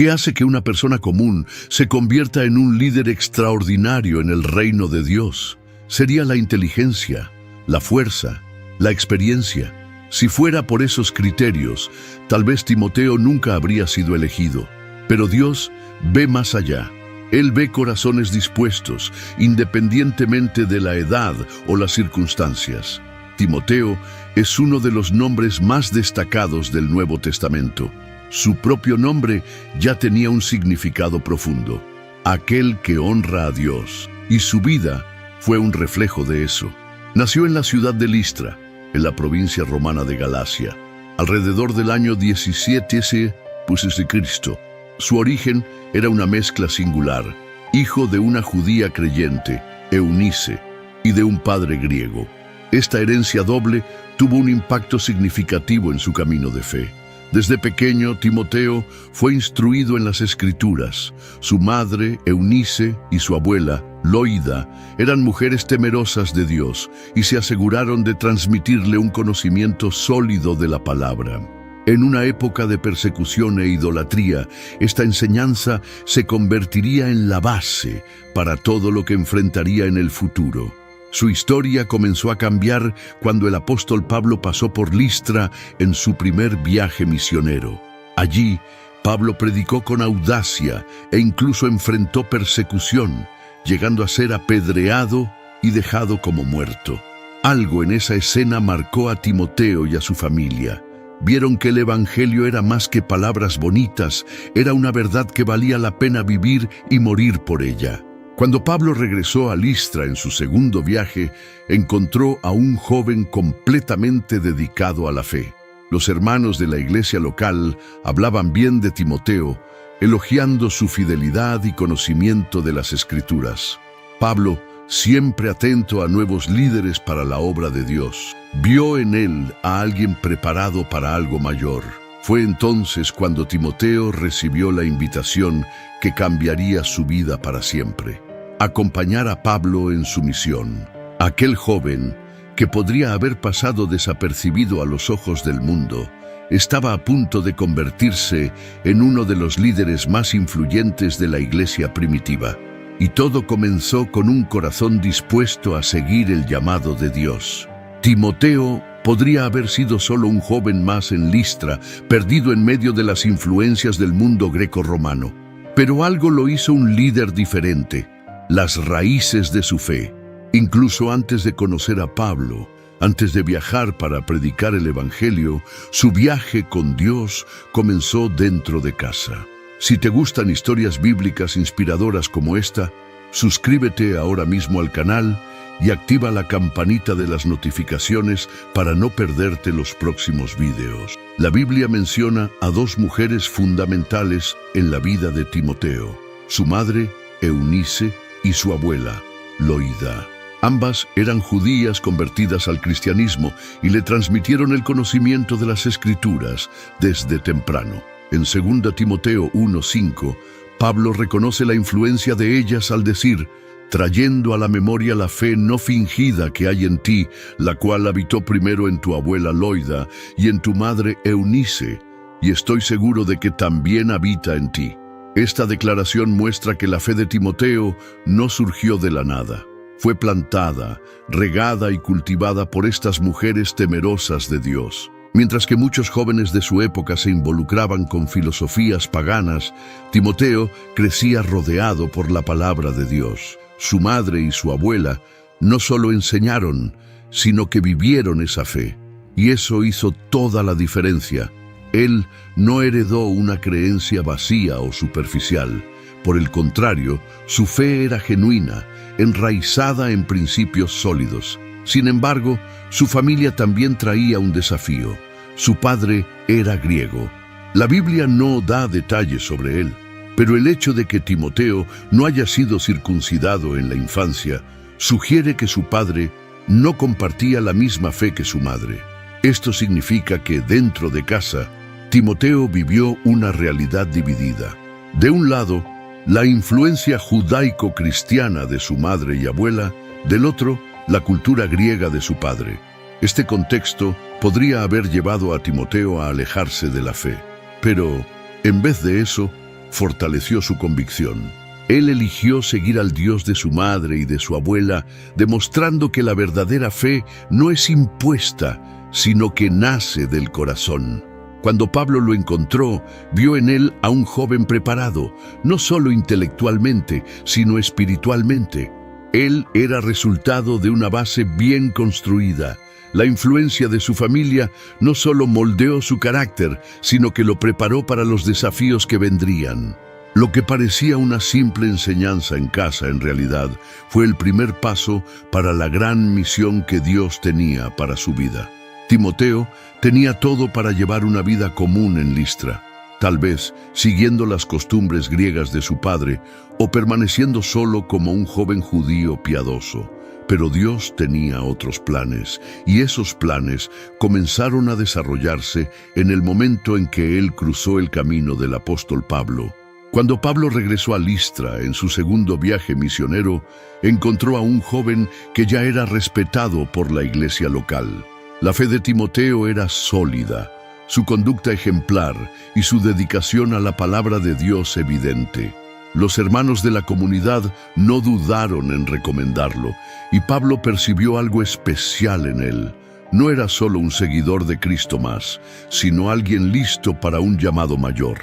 ¿Qué hace que una persona común se convierta en un líder extraordinario en el reino de Dios? Sería la inteligencia, la fuerza, la experiencia. Si fuera por esos criterios, tal vez Timoteo nunca habría sido elegido. Pero Dios ve más allá. Él ve corazones dispuestos, independientemente de la edad o las circunstancias. Timoteo es uno de los nombres más destacados del Nuevo Testamento. Su propio nombre ya tenía un significado profundo: aquel que honra a Dios, y su vida fue un reflejo de eso. Nació en la ciudad de Listra, en la provincia romana de Galacia, alrededor del año 17 a.C. Su origen era una mezcla singular: hijo de una judía creyente, Eunice, y de un padre griego. Esta herencia doble tuvo un impacto significativo en su camino de fe. Desde pequeño, Timoteo fue instruido en las Escrituras. Su madre, Eunice, y su abuela, Loida, eran mujeres temerosas de Dios y se aseguraron de transmitirle un conocimiento sólido de la palabra. En una época de persecución e idolatría, esta enseñanza se convertiría en la base para todo lo que enfrentaría en el futuro. Su historia comenzó a cambiar cuando el apóstol Pablo pasó por Listra en su primer viaje misionero. Allí, Pablo predicó con audacia e incluso enfrentó persecución, llegando a ser apedreado y dejado como muerto. Algo en esa escena marcó a Timoteo y a su familia. Vieron que el evangelio era más que palabras bonitas, era una verdad que valía la pena vivir y morir por ella. Cuando Pablo regresó a Listra en su segundo viaje, encontró a un joven completamente dedicado a la fe. Los hermanos de la iglesia local hablaban bien de Timoteo, elogiando su fidelidad y conocimiento de las Escrituras. Pablo, siempre atento a nuevos líderes para la obra de Dios, vio en él a alguien preparado para algo mayor. Fue entonces cuando Timoteo recibió la invitación que cambiaría su vida para siempre: acompañar a Pablo en su misión. Aquel joven, que podría haber pasado desapercibido a los ojos del mundo, estaba a punto de convertirse en uno de los líderes más influyentes de la iglesia primitiva. Y todo comenzó con un corazón dispuesto a seguir el llamado de Dios. Timoteo podría haber sido solo un joven más en Listra, perdido en medio de las influencias del mundo greco-romano. Pero algo lo hizo un líder diferente: las raíces de su fe. Incluso antes de conocer a Pablo, antes de viajar para predicar el Evangelio, su viaje con Dios comenzó dentro de casa. Si te gustan historias bíblicas inspiradoras como esta, suscríbete ahora mismo al canal y activa la campanita de las notificaciones para no perderte los próximos videos. La Biblia menciona a dos mujeres fundamentales en la vida de Timoteo: su madre, Eunice, y su abuela, Loida. Ambas eran judías convertidas al cristianismo y le transmitieron el conocimiento de las Escrituras desde temprano. En 2 Timoteo 1:5, Pablo reconoce la influencia de ellas al decir: trayendo a la memoria la fe no fingida que hay en ti, la cual habitó primero en tu abuela Loida y en tu madre Eunice, y estoy seguro de que también habita en ti. Esta declaración muestra que la fe de Timoteo no surgió de la nada. Fue plantada, regada y cultivada por estas mujeres temerosas de Dios. Mientras que muchos jóvenes de su época se involucraban con filosofías paganas, Timoteo crecía rodeado por la palabra de Dios. Su madre y su abuela no solo enseñaron, sino que vivieron esa fe. Y eso hizo toda la diferencia. Él no heredó una creencia vacía o superficial. Por el contrario, su fe era genuina, enraizada en principios sólidos. Sin embargo, su familia también traía un desafío. Su padre era griego. La Biblia no da detalles sobre él, pero el hecho de que Timoteo no haya sido circuncidado en la infancia sugiere que su padre no compartía la misma fe que su madre. Esto significa que dentro de casa, Timoteo vivió una realidad dividida. De un lado, la influencia judaico-cristiana de su madre y abuela; del otro, la cultura griega de su padre. Este contexto podría haber llevado a Timoteo a alejarse de la fe. Pero, en vez de eso, fortaleció su convicción. Él eligió seguir al Dios de su madre y de su abuela, demostrando que la verdadera fe no es impuesta, sino que nace del corazón. Cuando Pablo lo encontró, vio en él a un joven preparado, no solo intelectualmente, sino espiritualmente. Él era resultado de una base bien construida. La influencia de su familia no solo moldeó su carácter, sino que lo preparó para los desafíos que vendrían. Lo que parecía una simple enseñanza en casa, en realidad, fue el primer paso para la gran misión que Dios tenía para su vida. Timoteo tenía todo para llevar una vida común en Listra, tal vez siguiendo las costumbres griegas de su padre o permaneciendo solo como un joven judío piadoso. Pero Dios tenía otros planes, y esos planes comenzaron a desarrollarse en el momento en que él cruzó el camino del apóstol Pablo. Cuando Pablo regresó a Listra en su segundo viaje misionero, encontró a un joven que ya era respetado por la iglesia local. La fe de Timoteo era sólida, su conducta ejemplar y su dedicación a la palabra de Dios evidente. Los hermanos de la comunidad no dudaron en recomendarlo, y Pablo percibió algo especial en él. No era solo un seguidor de Cristo más, sino alguien listo para un llamado mayor.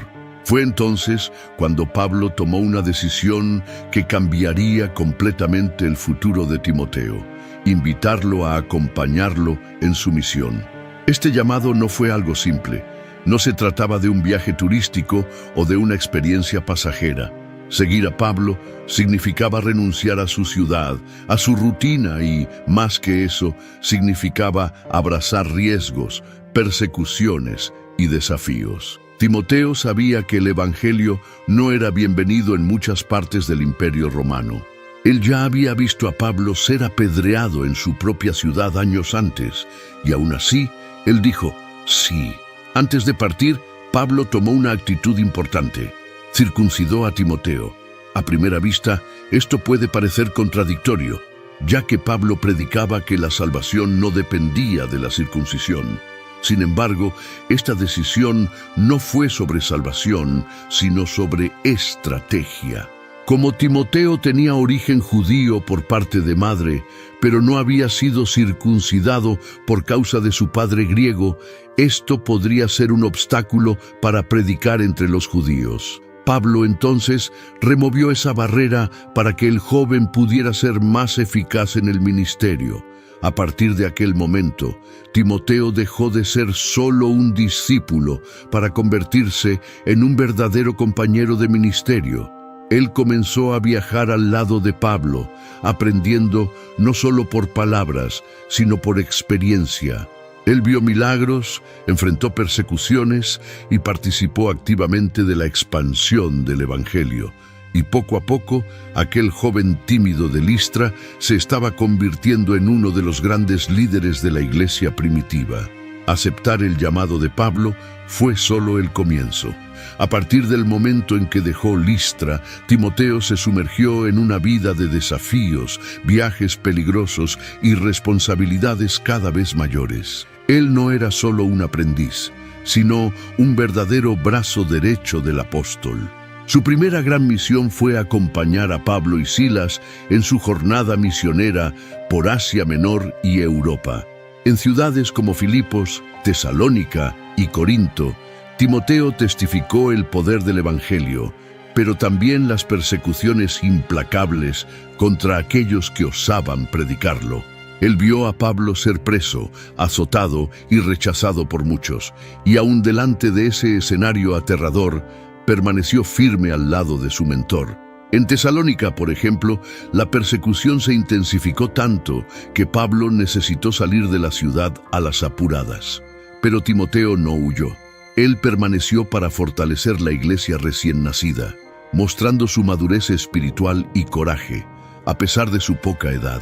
Fue entonces cuando Pablo tomó una decisión que cambiaría completamente el futuro de Timoteo: invitarlo a acompañarlo en su misión. Este llamado no fue algo simple. No se trataba de un viaje turístico o de una experiencia pasajera. Seguir a Pablo significaba renunciar a su ciudad, a su rutina y, más que eso, significaba abrazar riesgos, persecuciones y desafíos. Timoteo sabía que el Evangelio no era bienvenido en muchas partes del Imperio Romano. Él ya había visto a Pablo ser apedreado en su propia ciudad años antes, y aún así, él dijo, sí. Antes de partir, Pablo tomó una actitud importante. Circuncidó a Timoteo. A primera vista, esto puede parecer contradictorio, ya que Pablo predicaba que la salvación no dependía de la circuncisión. Sin embargo, esta decisión no fue sobre salvación, sino sobre estrategia. Como Timoteo tenía origen judío por parte de madre, pero no había sido circuncidado por causa de su padre griego, esto podría ser un obstáculo para predicar entre los judíos. Pablo entonces removió esa barrera para que el joven pudiera ser más eficaz en el ministerio. A partir de aquel momento, Timoteo dejó de ser solo un discípulo para convertirse en un verdadero compañero de ministerio. Él comenzó a viajar al lado de Pablo, aprendiendo no solo por palabras, sino por experiencia. Él vio milagros, enfrentó persecuciones y participó activamente de la expansión del Evangelio. Y poco a poco, aquel joven tímido de Listra se estaba convirtiendo en uno de los grandes líderes de la iglesia primitiva. Aceptar el llamado de Pablo fue solo el comienzo. A partir del momento en que dejó Listra, Timoteo se sumergió en una vida de desafíos, viajes peligrosos y responsabilidades cada vez mayores. Él no era solo un aprendiz, sino un verdadero brazo derecho del apóstol. Su primera gran misión fue acompañar a Pablo y Silas en su jornada misionera por Asia Menor y Europa. En ciudades como Filipos, Tesalónica y Corinto, Timoteo testificó el poder del Evangelio, pero también las persecuciones implacables contra aquellos que osaban predicarlo. Él vio a Pablo ser preso, azotado y rechazado por muchos, y aún delante de ese escenario aterrador, permaneció firme al lado de su mentor. En Tesalónica, por ejemplo, la persecución se intensificó tanto que Pablo necesitó salir de la ciudad a las apuradas. Pero Timoteo no huyó. Él permaneció para fortalecer la iglesia recién nacida, mostrando su madurez espiritual y coraje, a pesar de su poca edad.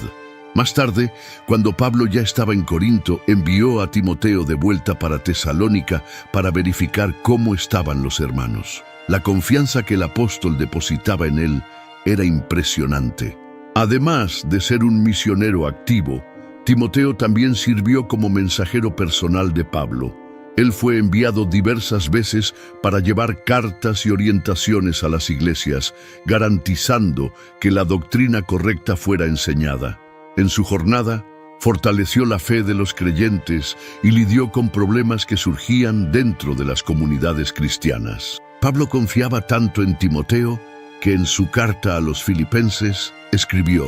Más tarde, cuando Pablo ya estaba en Corinto, envió a Timoteo de vuelta para Tesalónica para verificar cómo estaban los hermanos. La confianza que el apóstol depositaba en él era impresionante. Además de ser un misionero activo, Timoteo también sirvió como mensajero personal de Pablo. Él fue enviado diversas veces para llevar cartas y orientaciones a las iglesias, garantizando que la doctrina correcta fuera enseñada. En su jornada, fortaleció la fe de los creyentes y lidió con problemas que surgían dentro de las comunidades cristianas. Pablo confiaba tanto en Timoteo que en su carta a los Filipenses escribió: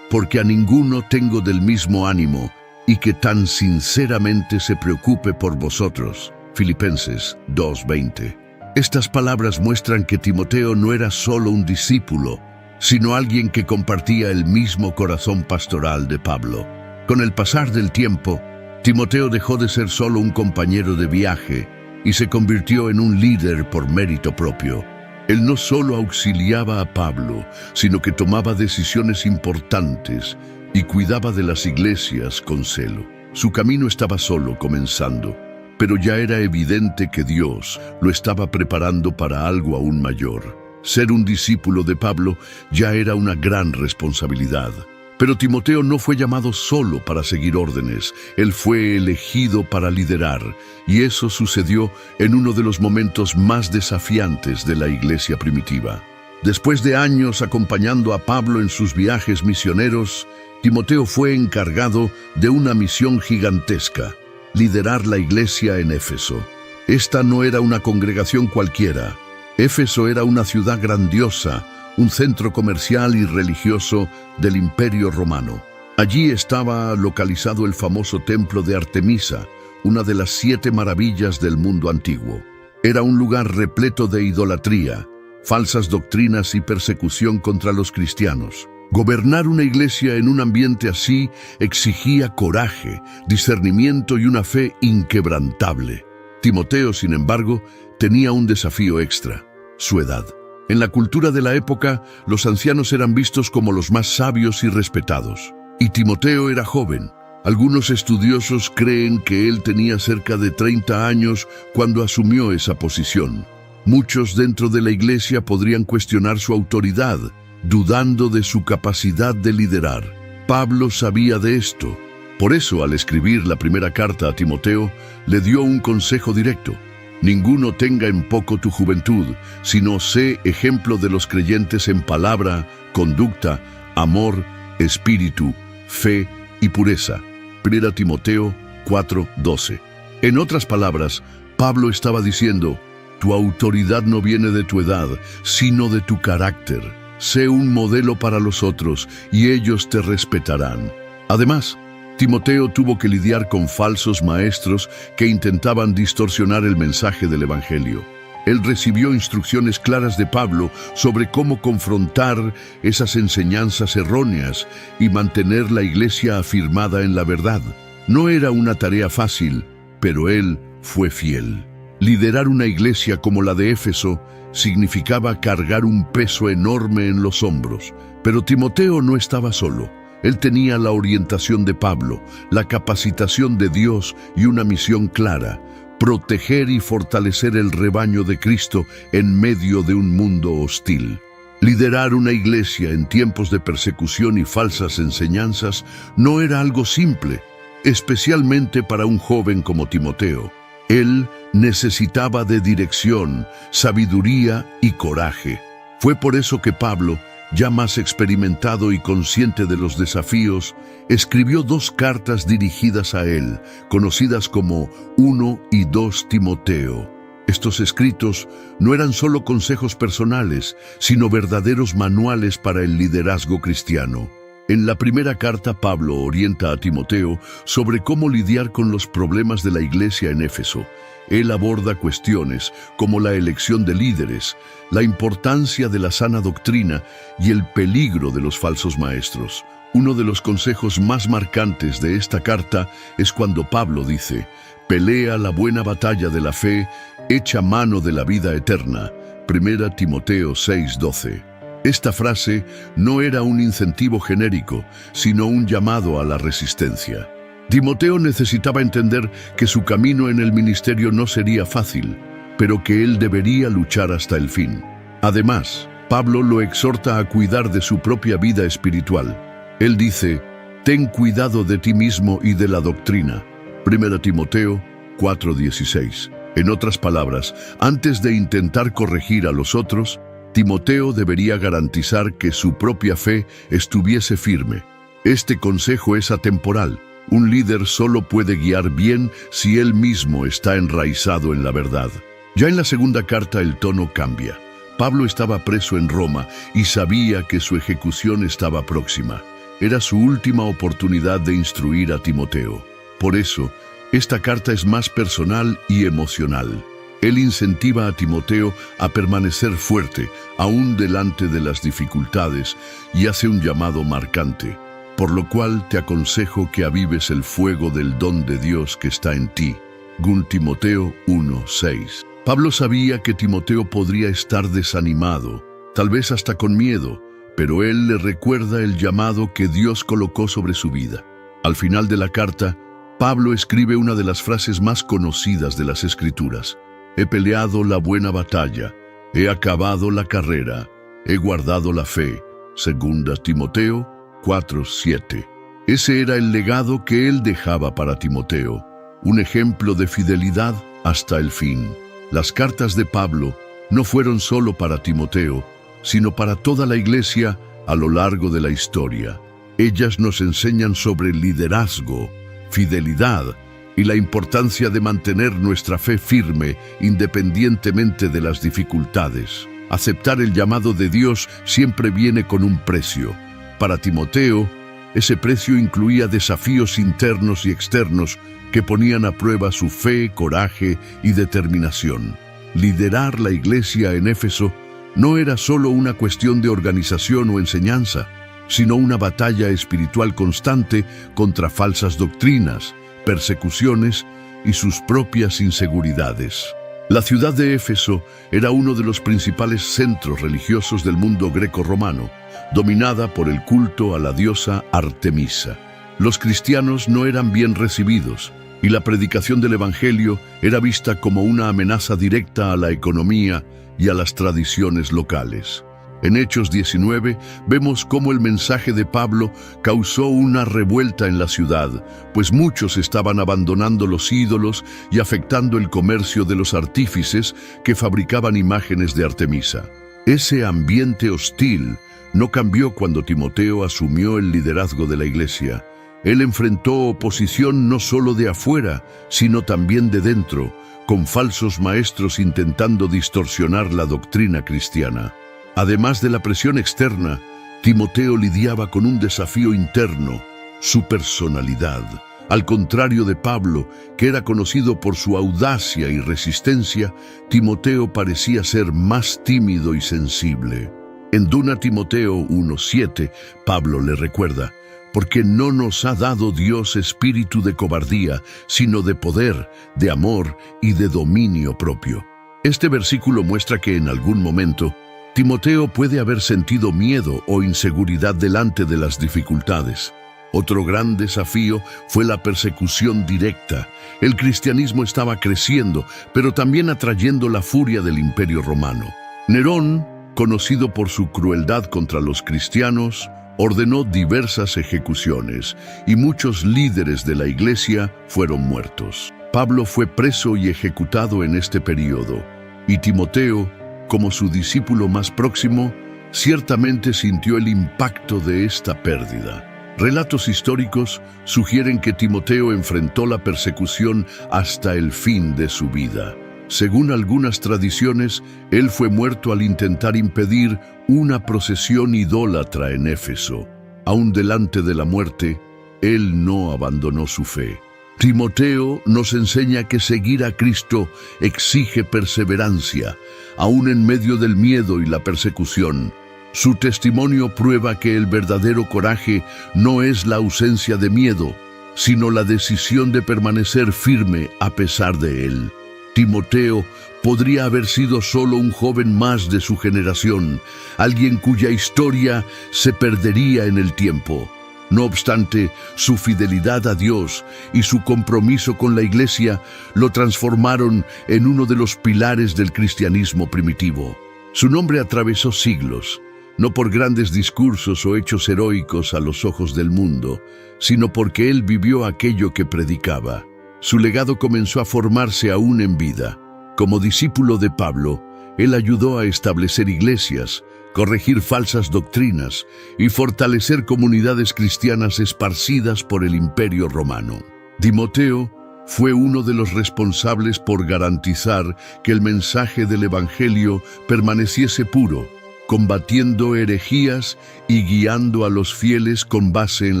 «Porque a ninguno tengo del mismo ánimo y que tan sinceramente se preocupe por vosotros». Filipenses 2:20. Estas palabras muestran que Timoteo no era solo un discípulo, sino alguien que compartía el mismo corazón pastoral de Pablo. Con el pasar del tiempo, Timoteo dejó de ser solo un compañero de viaje y se convirtió en un líder por mérito propio. Él no solo auxiliaba a Pablo, sino que tomaba decisiones importantes y cuidaba de las iglesias con celo. Su camino estaba solo comenzando, pero ya era evidente que Dios lo estaba preparando para algo aún mayor. Ser un discípulo de Pablo ya era una gran responsabilidad. Pero Timoteo no fue llamado solo para seguir órdenes, él fue elegido para liderar, y eso sucedió en uno de los momentos más desafiantes de la iglesia primitiva. Después de años acompañando a Pablo en sus viajes misioneros, Timoteo fue encargado de una misión gigantesca: liderar la iglesia en Éfeso. Esta no era una congregación cualquiera. Éfeso era una ciudad grandiosa, un centro comercial y religioso del Imperio Romano. Allí estaba localizado el famoso templo de Artemisa, una de las 7 maravillas del mundo antiguo. Era un lugar repleto de idolatría, falsas doctrinas y persecución contra los cristianos. Gobernar una iglesia en un ambiente así exigía coraje, discernimiento y una fe inquebrantable. Timoteo, sin embargo, tenía un desafío extra: su edad. En la cultura de la época, los ancianos eran vistos como los más sabios y respetados. Y Timoteo era joven. Algunos estudiosos creen que él tenía cerca de 30 años cuando asumió esa posición. Muchos dentro de la iglesia podrían cuestionar su autoridad, dudando de su capacidad de liderar. Pablo sabía de esto. Por eso, al escribir la primera carta a Timoteo, le dio un consejo directo: ninguno tenga en poco tu juventud, sino sé ejemplo de los creyentes en palabra, conducta, amor, espíritu, fe y pureza. 1 Timoteo 4:12. En otras palabras, Pablo estaba diciendo: tu autoridad no viene de tu edad, sino de tu carácter. Sé un modelo para los otros y ellos te respetarán. Además, Timoteo tuvo que lidiar con falsos maestros que intentaban distorsionar el mensaje del Evangelio. Él recibió instrucciones claras de Pablo sobre cómo confrontar esas enseñanzas erróneas y mantener la iglesia afirmada en la verdad. No era una tarea fácil, pero él fue fiel. Liderar una iglesia como la de Éfeso significaba cargar un peso enorme en los hombros, pero Timoteo no estaba solo. Él tenía la orientación de Pablo, la capacitación de Dios y una misión clara: proteger y fortalecer el rebaño de Cristo en medio de un mundo hostil. Liderar una iglesia en tiempos de persecución y falsas enseñanzas no era algo simple, especialmente para un joven como Timoteo. Él necesitaba de dirección, sabiduría y coraje. Fue por eso que Pablo, ya más experimentado y consciente de los desafíos, escribió 2 cartas dirigidas a él, conocidas como 1 y 2 Timoteo. Estos escritos no eran solo consejos personales, sino verdaderos manuales para el liderazgo cristiano. En la primera carta, Pablo orienta a Timoteo sobre cómo lidiar con los problemas de la iglesia en Éfeso. Él aborda cuestiones como la elección de líderes, la importancia de la sana doctrina y el peligro de los falsos maestros. Uno de los consejos más marcantes de esta carta es cuando Pablo dice: pelea la buena batalla de la fe, echa mano de la vida eterna. 1 Timoteo 6:12. Esta frase no era un incentivo genérico, sino un llamado a la resistencia. Timoteo necesitaba entender que su camino en el ministerio no sería fácil, pero que él debería luchar hasta el fin. Además, Pablo lo exhorta a cuidar de su propia vida espiritual. Él dice: ten cuidado de ti mismo y de la doctrina. 1 Timoteo 4:16. En otras palabras, antes de intentar corregir a los otros, Timoteo debería garantizar que su propia fe estuviese firme. Este consejo es atemporal. Un líder solo puede guiar bien si él mismo está enraizado en la verdad. Ya en la segunda carta el tono cambia. Pablo estaba preso en Roma y sabía que su ejecución estaba próxima. Era su última oportunidad de instruir a Timoteo. Por eso, esta carta es más personal y emocional. Él incentiva a Timoteo a permanecer fuerte, aún delante de las dificultades, y hace un llamado marcante, por lo cual te aconsejo que avives el fuego del don de Dios que está en ti. 2 Timoteo 1:6. Pablo sabía que Timoteo podría estar desanimado, tal vez hasta con miedo, pero él le recuerda el llamado que Dios colocó sobre su vida. Al final de la carta, Pablo escribe una de las frases más conocidas de las Escrituras: «He peleado la buena batalla, he acabado la carrera, he guardado la fe». 2 Timoteo 4:7. Ese era el legado que él dejaba para Timoteo, un ejemplo de fidelidad hasta el fin. Las cartas de Pablo no fueron solo para Timoteo, sino para toda la iglesia a lo largo de la historia. Ellas nos enseñan sobre liderazgo, fidelidad y la importancia de mantener nuestra fe firme independientemente de las dificultades. Aceptar el llamado de Dios siempre viene con un precio. Para Timoteo, ese precio incluía desafíos internos y externos que ponían a prueba su fe, coraje y determinación. Liderar la iglesia en Éfeso no era solo una cuestión de organización o enseñanza, sino una batalla espiritual constante contra falsas doctrinas, persecuciones y sus propias inseguridades. La ciudad de Éfeso era uno de los principales centros religiosos del mundo greco-romano, dominada por el culto a la diosa Artemisa. Los cristianos no eran bien recibidos, y la predicación del Evangelio era vista como una amenaza directa a la economía y a las tradiciones locales. En Hechos 19 vemos cómo el mensaje de Pablo causó una revuelta en la ciudad, pues muchos estaban abandonando los ídolos y afectando el comercio de los artífices que fabricaban imágenes de Artemisa. Ese ambiente hostil no cambió cuando Timoteo asumió el liderazgo de la iglesia. Él enfrentó oposición no solo de afuera, sino también de dentro, con falsos maestros intentando distorsionar la doctrina cristiana. Además de la presión externa, Timoteo lidiaba con un desafío interno: su personalidad. Al contrario de Pablo, que era conocido por su audacia y resistencia, Timoteo parecía ser más tímido y sensible. En 2 Timoteo 1:7, Pablo le recuerda: «Porque no nos ha dado Dios espíritu de cobardía, sino de poder, de amor y de dominio propio». Este versículo muestra que en algún momento Timoteo puede haber sentido miedo o inseguridad delante de las dificultades. Otro gran desafío fue la persecución directa. El cristianismo estaba creciendo, pero también atrayendo la furia del Imperio Romano. Nerón, conocido por su crueldad contra los cristianos, ordenó diversas ejecuciones, y muchos líderes de la iglesia fueron muertos. Pablo fue preso y ejecutado en este periodo, y Timoteo, como su discípulo más próximo, ciertamente sintió el impacto de esta pérdida. Relatos históricos sugieren que Timoteo enfrentó la persecución hasta el fin de su vida. Según algunas tradiciones, él fue muerto al intentar impedir una procesión idólatra en Éfeso. Aún delante de la muerte, él no abandonó su fe. Timoteo nos enseña que seguir a Cristo exige perseverancia, aún en medio del miedo y la persecución. Su testimonio prueba que el verdadero coraje no es la ausencia de miedo, sino la decisión de permanecer firme a pesar de él. Timoteo podría haber sido solo un joven más de su generación, alguien cuya historia se perdería en el tiempo. No obstante, su fidelidad a Dios y su compromiso con la iglesia lo transformaron en uno de los pilares del cristianismo primitivo. Su nombre atravesó siglos, no por grandes discursos o hechos heroicos a los ojos del mundo, sino porque él vivió aquello que predicaba. Su legado comenzó a formarse aún en vida. Como discípulo de Pablo, él ayudó a establecer iglesias, corregir falsas doctrinas y fortalecer comunidades cristianas esparcidas por el Imperio Romano. Timoteo fue uno de los responsables por garantizar que el mensaje del Evangelio permaneciese puro, combatiendo herejías y guiando a los fieles con base en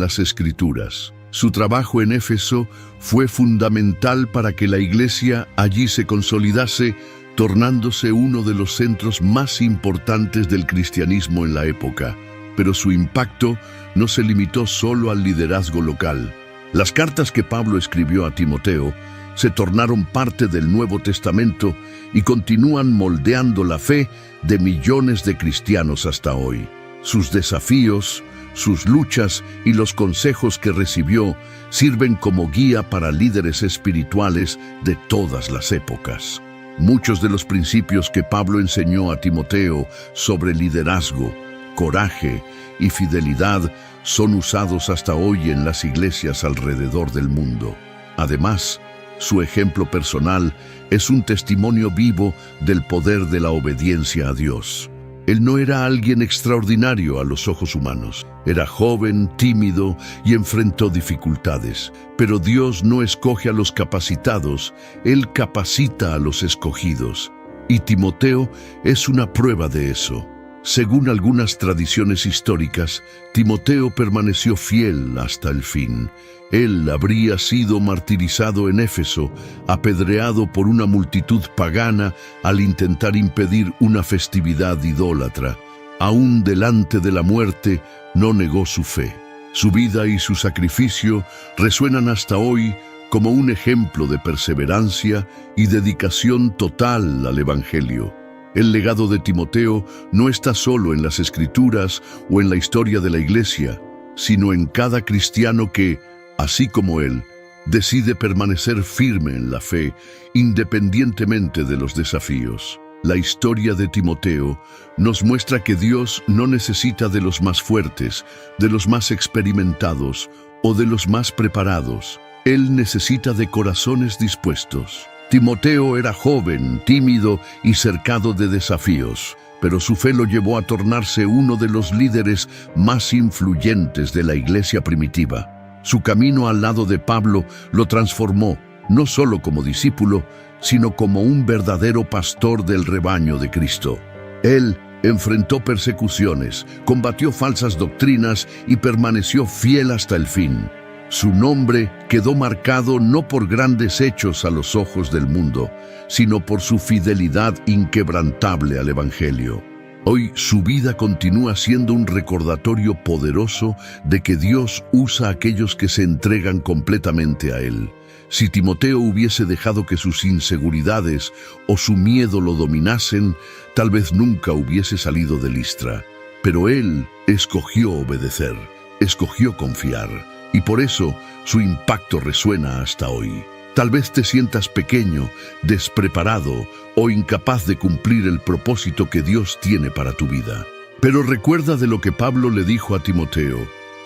las Escrituras. Su trabajo en Éfeso fue fundamental para que la iglesia allí se consolidase, tornándose uno de los centros más importantes del cristianismo en la época. Pero su impacto no se limitó solo al liderazgo local. Las cartas que Pablo escribió a Timoteo se tornaron parte del Nuevo Testamento y continúan moldeando la fe de millones de cristianos hasta hoy. Sus desafíos, sus luchas y los consejos que recibió sirven como guía para líderes espirituales de todas las épocas. Muchos de los principios que Pablo enseñó a Timoteo sobre liderazgo, coraje y fidelidad son usados hasta hoy en las iglesias alrededor del mundo. Además, su ejemplo personal es un testimonio vivo del poder de la obediencia a Dios. Él no era alguien extraordinario a los ojos humanos. Era joven, tímido y enfrentó dificultades. Pero Dios no escoge a los capacitados, Él capacita a los escogidos. Y Timoteo es una prueba de eso. Según algunas tradiciones históricas, Timoteo permaneció fiel hasta el fin. Él habría sido martirizado en Éfeso, apedreado por una multitud pagana al intentar impedir una festividad idólatra. Aún delante de la muerte, no negó su fe. Su vida y su sacrificio resuenan hasta hoy como un ejemplo de perseverancia y dedicación total al Evangelio. El legado de Timoteo no está solo en las Escrituras o en la historia de la Iglesia, sino en cada cristiano que, así como él, decide permanecer firme en la fe, independientemente de los desafíos. La historia de Timoteo nos muestra que Dios no necesita de los más fuertes, de los más experimentados o de los más preparados. Él necesita de corazones dispuestos. Timoteo era joven, tímido y cercado de desafíos, pero su fe lo llevó a tornarse uno de los líderes más influyentes de la iglesia primitiva. Su camino al lado de Pablo lo transformó, no solo como discípulo, sino como un verdadero pastor del rebaño de Cristo. Él enfrentó persecuciones, combatió falsas doctrinas y permaneció fiel hasta el fin. Su nombre quedó marcado no por grandes hechos a los ojos del mundo, sino por su fidelidad inquebrantable al Evangelio. Hoy su vida continúa siendo un recordatorio poderoso de que Dios usa a aquellos que se entregan completamente a Él. Si Timoteo hubiese dejado que sus inseguridades o su miedo lo dominasen, tal vez nunca hubiese salido de Listra. Pero él escogió obedecer, escogió confiar, y por eso su impacto resuena hasta hoy. Tal vez te sientas pequeño, despreparado o incapaz de cumplir el propósito que Dios tiene para tu vida. Pero recuerda de lo que Pablo le dijo a Timoteo: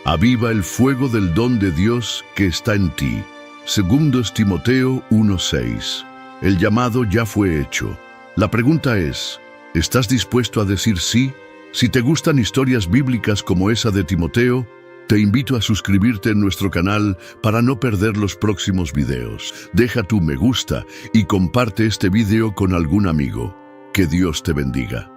aviva el fuego del don de Dios que está en ti. Segundo Timoteo 1:6. El llamado ya fue hecho. La pregunta es, ¿estás dispuesto a decir sí? Si te gustan historias bíblicas como esa de Timoteo, te invito a suscribirte en nuestro canal para no perder los próximos videos. Deja tu me gusta y comparte este video con algún amigo. Que Dios te bendiga.